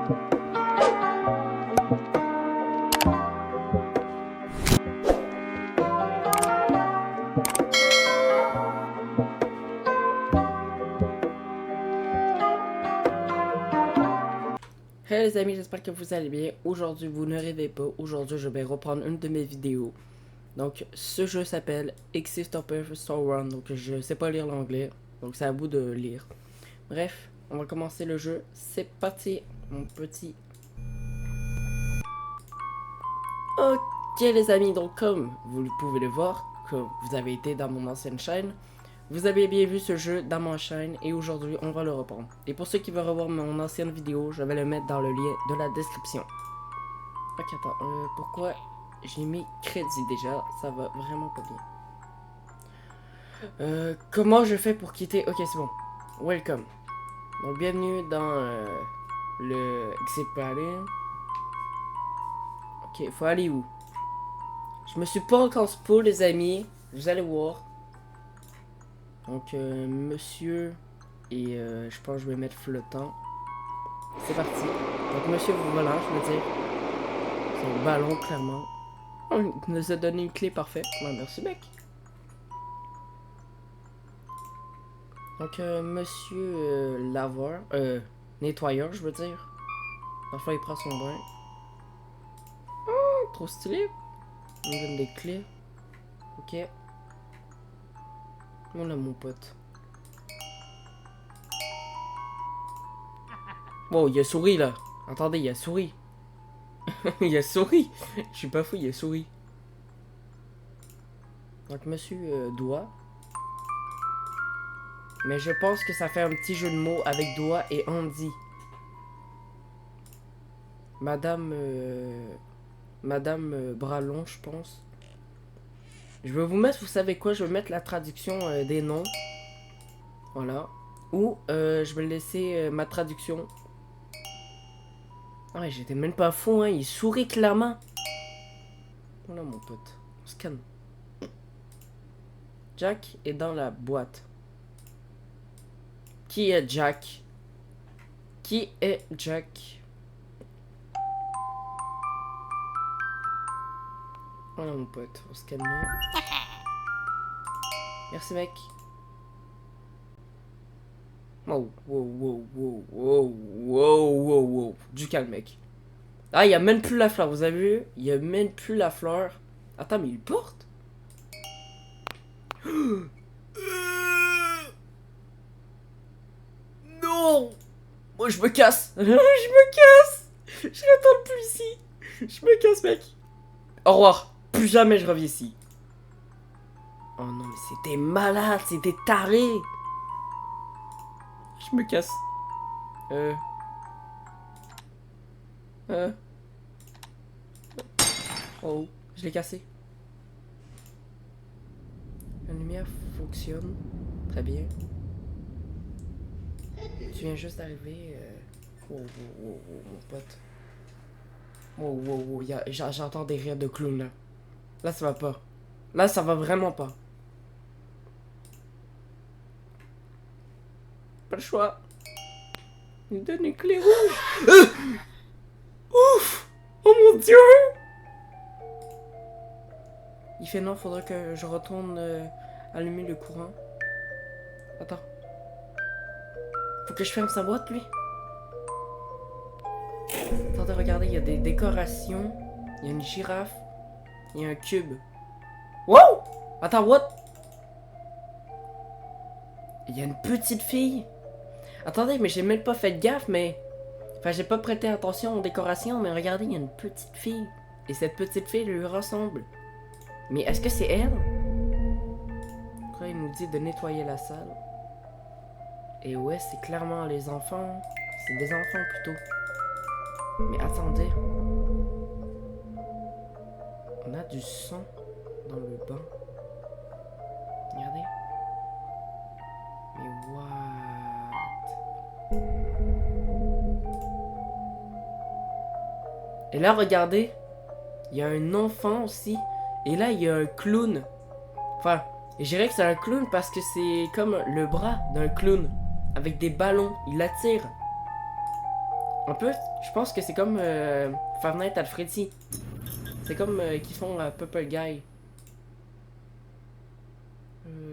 Hey les amis, j'espère que vous allez bien. Aujourd'hui, vous ne rêvez pas. Aujourd'hui, je vais reprendre une de mes vidéos. Donc, ce jeu s'appelle Exit Stopper Store Run. Donc, je sais pas lire l'anglais. Donc, c'est à vous de lire. Bref, on va commencer le jeu. C'est parti, mon petit. Ok les amis, donc comme vous pouvez le voir, comme vous avez été dans mon ancienne chaîne, vous avez bien vu ce jeu dans ma chaîne et aujourd'hui on va le reprendre. Et pour ceux qui veulent revoir mon ancienne vidéo, je vais le mettre dans le lien de la description. Ok, attends, pourquoi j'ai mis crédit déjà? Ça va vraiment pas bien. Comment je fais pour quitter? Ok, c'est bon. Welcome. Donc bienvenue dans le Exit Planning. Ok, faut aller où? Je me suis pas encore spoil les amis. Vous allez voir. Donc monsieur et je pense que je vais mettre flottant. C'est parti. Donc monsieur volant, je veux dire. C'est un ballon clairement. Oh, il nous a donné une clé parfaite. Ouais, merci mec. Donc monsieur laveur, nettoyeur je veux dire. Parfois il prend son bain. Oh, trop stylé. Il me donne des clés. Ok. Voilà mon pote. Wow, il a souri là. Attendez, il a souri. Il a souri. Je suis pas fou, il a souri. Donc monsieur doigt. Mais je pense que ça fait un petit jeu de mots avec doigt et Andy. Madame bras long, je pense. Je vais vous mettre, vous savez quoi, je vais mettre la traduction des noms. Voilà. Ou je vais laisser ma traduction. Ah ouais, j'étais même pas fou, hein. Il sourit clairement. Voilà mon pote. On scanne. Jack est dans la boîte. Qui est Jack? Qui est Jack? Voilà mon pote. On scanne. Merci mec. Wow, wow, wow, wow, wow, wow, wow, wow. Du calme, mec. Ah, il y a même plus la fleur, vous avez vu? Il y a même plus la fleur. Attends, mais il porte? Non! Moi, je me casse. Je me casse. Je n'attends plus ici. Je me casse, mec. Au revoir. Plus jamais je reviens ici. Oh non, mais c'était malade, c'était taré. Je me casse. Oh, je l'ai cassé. La lumière fonctionne. Très bien. Tu viens juste d'arriver. Wow, wow, wow, wow, mon pote. Wow, wow, wow. J'entends des rires de clown là. Là, ça va pas. Là, ça va vraiment pas. Pas le choix. Il me donne une clé rouge. Ouf! Oh mon dieu! Il fait non, faudra que je retourne allumer le courant. Attends. Faut que je ferme sa boîte, lui. Attendez, regardez, il y a des décorations. Il y a une girafe. Il y a un cube. Wow! Attends, what? Il y a une petite fille. Attendez, mais j'ai même pas fait de gaffe, mais... Enfin, j'ai pas prêté attention aux décorations, mais regardez, il y a une petite fille. Et cette petite fille lui ressemble. Mais est-ce que c'est elle? Après, il nous dit de nettoyer la salle. Et ouais, c'est clairement les enfants. C'est des enfants plutôt. Mais attendez. On a du sang dans le banc. Regardez. Mais what? Et là, regardez. Il y a un enfant aussi. Et là, il y a un clown. Enfin, je dirais que c'est un clown parce que c'est comme le bras d'un clown. Avec des ballons. Il attire. En plus, je pense que c'est comme Five Nights at Freddy. C'est comme qu'ils font Purple Guy.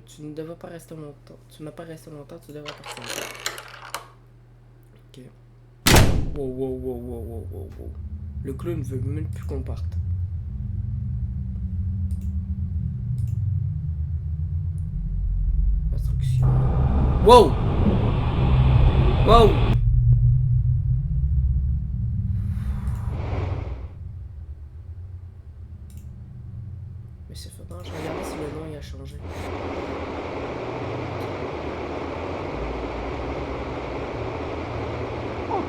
Tu ne devrais pas rester longtemps. Tu n'as pas resté longtemps, tu devrais partir. Ok. Wow, wow, wow, wow, wow, wow, wow. Le clown veut même plus qu'on parte. Instruction. Wow! Wow! Mais c'est faudant, je regardais si le nom il a changé.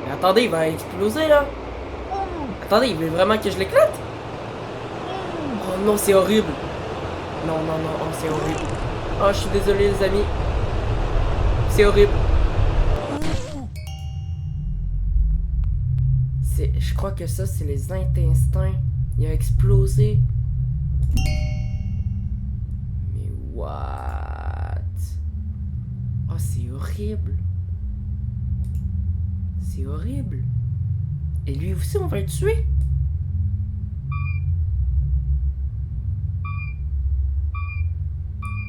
Mais attendez, il va exploser là! Attendez, il veut vraiment que je l'éclate? Oh non, c'est horrible! Non, non, non, oh, c'est horrible. Oh, je suis désolé, les amis. C'est horrible. Je crois que ça, c'est les intestins. Il a explosé. Mais what? Oh, c'est horrible. C'est horrible. Et lui aussi, on va le tuer?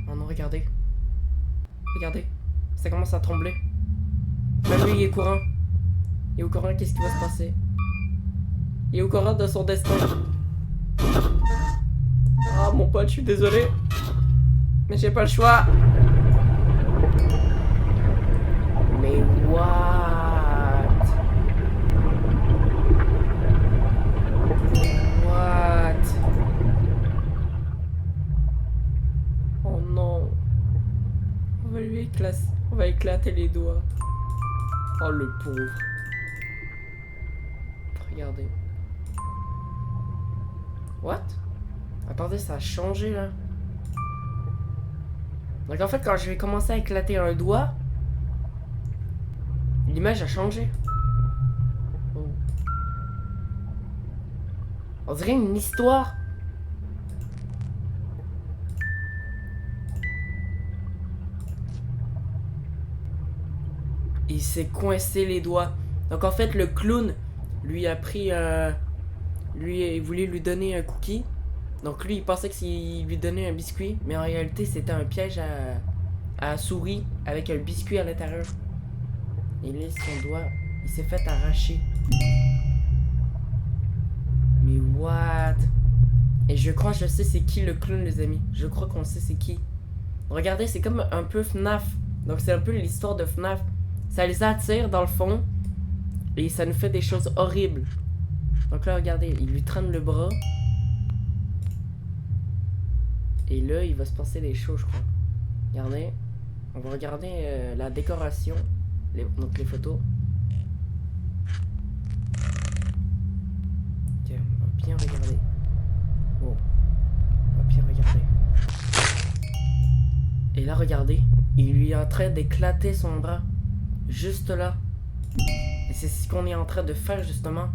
Oh non, regardez. Regardez. Ça commence à trembler. Même lui, il est au courant. Il est au courant, qu'est-ce qui va se passer? Il est au courant de son destin. Ah, mon pote, je suis désolé. Mais j'ai pas le choix. Mais what? What? Oh non. On va lui éclater. On va éclater les doigts. Oh le pauvre. Regardez. What? Attendez, ça a changé là. Donc en fait, quand je vais commencer à éclater un doigt, l'image a changé. Oh. On dirait une histoire. Il s'est coincé les doigts. Donc en fait, le clown lui a pris il voulait lui donner un cookie. Donc lui, il pensait qu'il lui donnait un biscuit, mais en réalité, c'était un piège à souris avec un biscuit à l'intérieur. Et là, son doigt, il s'est fait arracher. Mais what? Et je crois que je sais c'est qui le clown, les amis. Je crois qu'on sait c'est qui. Regardez, c'est comme un peu FNAF. Donc c'est un peu l'histoire de FNAF. Ça les attire dans le fond. Et ça nous fait des choses horribles. Donc là, regardez, il lui traîne le bras. Et là, il va se passer des choses, je crois. Regardez. On va regarder la décoration. Donc les photos. Ok, on va bien regarder. Wow. On va bien regarder. Et là, regardez. Il lui est en train d'éclater son bras. Juste là. Et c'est ce qu'on est en train de faire, justement.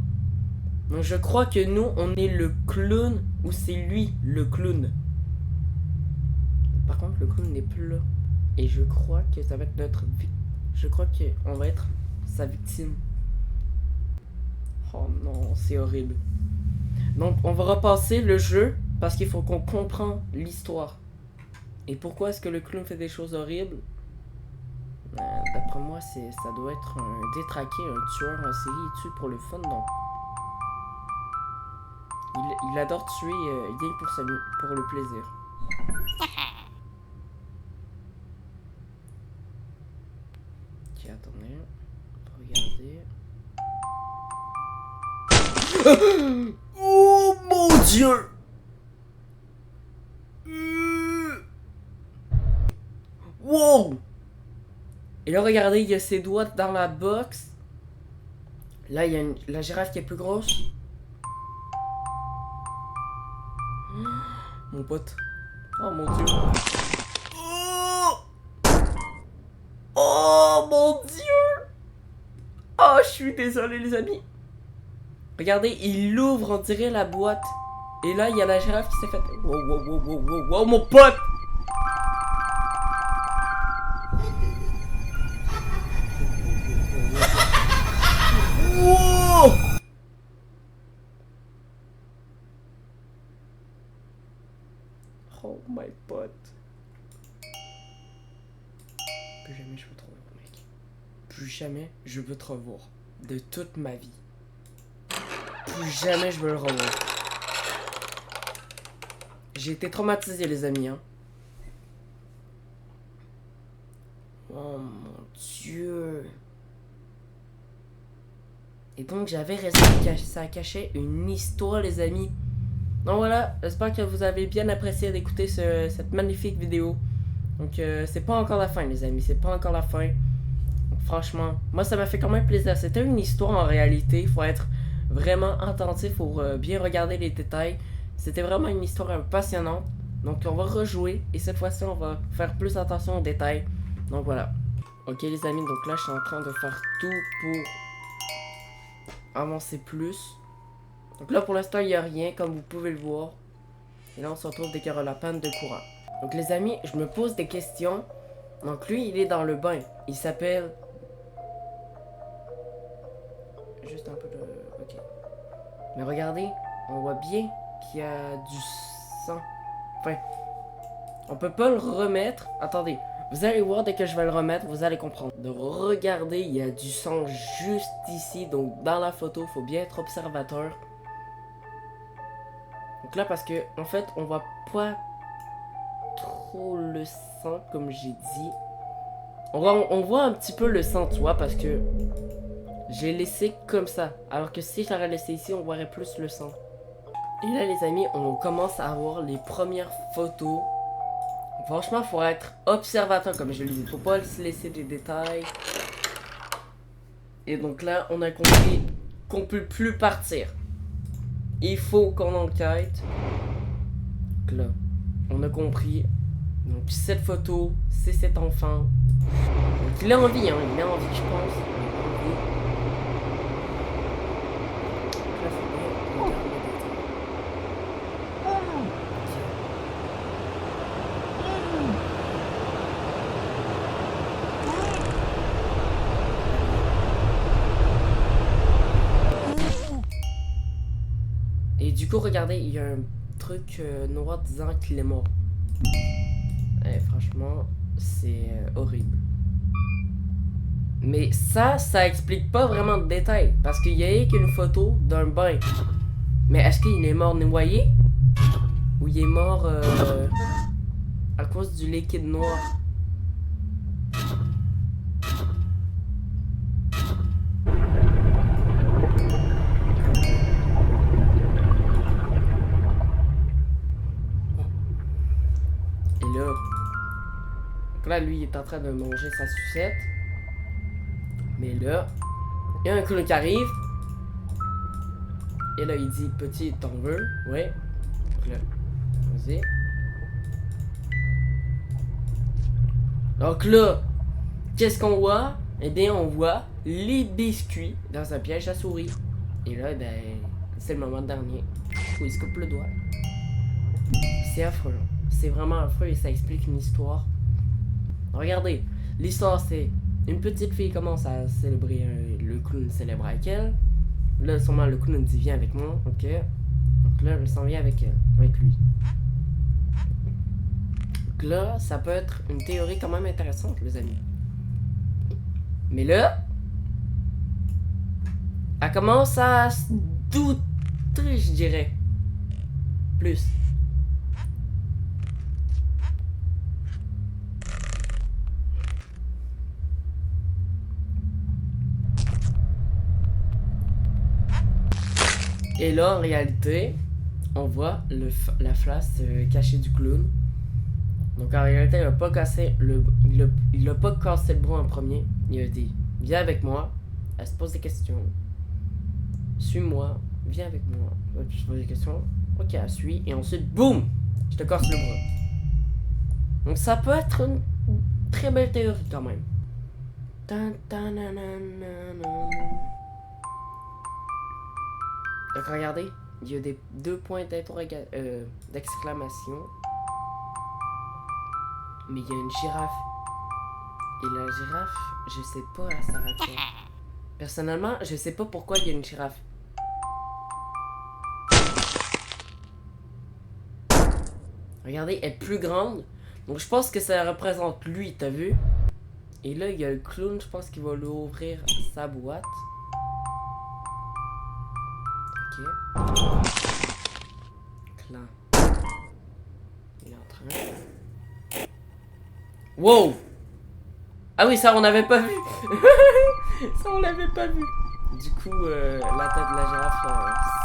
Donc je crois que nous, on est le clown. Ou c'est lui, le clown. Par contre, le clown n'est plus là. Et je crois que ça va être notre victime. Je crois qu'on va être sa victime. Oh non, c'est horrible. Donc, on va repasser le jeu parce qu'il faut qu'on comprenne l'histoire. Et pourquoi est-ce que le clown fait des choses horribles? D'après moi, ça doit être un détraqué, un tueur en série. Il tue pour le fun, donc. Il adore tuer rien pour le plaisir. Ok, attendez. Regardez. Oh mon Dieu! Wow! Et là, regardez, il y a ses doigts dans la box. Là, il y a la girafe qui est plus grosse. Mon pote. Oh mon Dieu. Oh, oh mon Dieu. Oh, je suis désolé, les amis. Regardez, il ouvre, on dirait, la boîte. Et là, il y a la girafe qui s'est faite. Wow, wow, wow, wow, wow, wow, mon pote. Wow. jamais je veux te revoir. De toute ma vie. Plus jamais je veux le revoir. J'ai été traumatisé, les amis, hein. Oh mon Dieu. Et donc j'avais raison, ça cachait une histoire, les amis. Donc voilà, j'espère que vous avez bien apprécié d'écouter cette magnifique vidéo. Donc c'est pas encore la fin, les amis, c'est pas encore la fin. Donc, franchement, moi ça m'a fait quand même plaisir. C'était une histoire en réalité, il faut être vraiment attentif pour bien regarder les détails. C'était vraiment une histoire passionnante. Donc on va rejouer et cette fois-ci on va faire plus attention aux détails. Donc voilà. Ok les amis, donc là je suis en train de faire tout pour avancer plus. Donc là pour l'instant il n'y a rien comme vous pouvez le voir. Et là on se retrouve dès qu'il y aura la panne de courant. Donc les amis, je me pose des questions. Donc lui il est dans le bain. Il s'appelle... Juste un peu de... Ok. Mais regardez, on voit bien qu'il y a du sang. Enfin, on peut pas le remettre. Attendez, vous allez voir dès que je vais le remettre, vous allez comprendre. Donc regardez, il y a du sang juste ici. Donc dans la photo, il faut bien être observateur. Donc là, parce que en fait, on voit pas trop le sang, comme j'ai dit. On voit un petit peu le sang, tu vois, parce que j'ai laissé comme ça. Alors que si je l'aurais laissé ici, on verrait plus le sang. Et là, les amis, on commence à avoir les premières photos. Franchement, il faut être observateur, comme je le dis. Faut pas se laisser des détails. Et donc là, on a compris qu'on peut plus partir. Il faut qu'on enquête. Donc là, on a compris. Donc cette photo, c'est cet enfant. Donc il a envie, hein. Il a envie, je pense. Là, faut bien regarder les détails. Et du coup, regardez, il y a un truc noir disant qu'il est mort. Et franchement, c'est horrible. Mais ça explique pas vraiment de détails. Parce qu'il y a qu'une photo d'un bain. Mais est-ce qu'il est mort noyé? Ou il est mort à cause du liquide noir? Et là... Donc là, lui, il est en train de manger sa sucette. Mais là, il y a un clown qui arrive. Et là, il dit, petit, t'en veux? Ouais. Donc là, vas-y. Donc là, qu'est-ce qu'on voit? Eh bien, on voit les biscuits dans un piège à souris. Et là, ben, c'est le moment dernier où il se coupe le doigt. C'est affreux. C'est vraiment affreux et ça explique une histoire. Regardez, l'histoire c'est une petite fille commence à célébrer, le clown célèbre avec elle. Là, sûrement le clown dit viens avec moi, ok. Donc là, elle s'en vient avec elle, avec lui. Donc là, ça peut être une théorie quand même intéressante, les amis. Mais là, elle commence à se douter, je dirais. Plus. Et là, en réalité, on voit la face cachée du clown. Donc en réalité, il a pas cassé il a pas cassé le bras en premier. Il a dit, viens avec moi. Elle se pose des questions. Suis-moi, viens avec moi. Tu te poses des questions. Ok, elle suit. Et ensuite, boum, je te casse le bras. Donc ça peut être une très belle théorie quand même. Donc regardez, il y a des 2 points d'exclamation. Mais il y a une girafe. Et la girafe, je sais pas à s'arrêter. Personnellement, je sais pas pourquoi il y a une girafe. Regardez, elle est plus grande. Donc je pense que ça représente lui, t'as vu? Et là, il y a le clown, je pense qu'il va lui ouvrir sa boîte. Ok. Clan. Il est en train. Wow! Ah oui, ça on n'avait pas vu! Ça on l'avait pas vu! Du coup, la tête de la girafe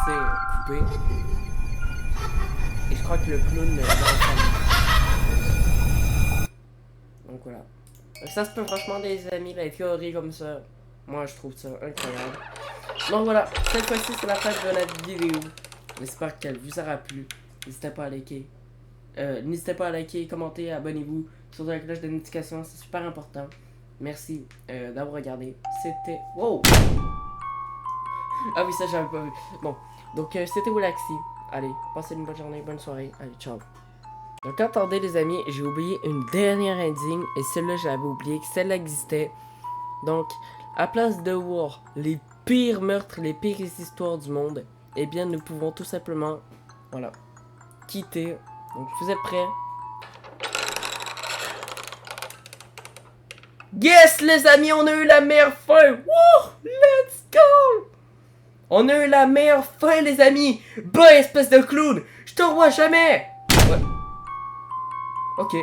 s'est coupée. Et je crois que le clown va donc voilà. Donc ça se peut franchement des amis, la théorie comme ça. Moi je trouve ça incroyable. Donc voilà, cette fois-ci c'est la fin de la vidéo. J'espère qu'elle vous aura plu. N'hésitez pas à liker. N'hésitez pas à liker, commenter, abonnez-vous. Surtout la cloche de notification, c'est super important. Merci d'avoir regardé. C'était... Wow! Ah oui, ça j'avais pas vu. Bon, donc c'était Woolaxy. Allez, passez une bonne journée, bonne soirée. Allez, ciao. Donc attendez les amis, j'ai oublié une dernière indigne. Et celle-là, j'avais oublié que celle-là existait. Donc, à place de voir les pires meurtres, les pires histoires du monde, eh bien nous pouvons tout simplement, voilà, quitter. Donc vous êtes prêts? Yes les amis, on a eu la meilleure fin. Wouh, let's go. On a eu la meilleure fin les amis. Bah espèce de clown, je te revois jamais. Ouais. Ok.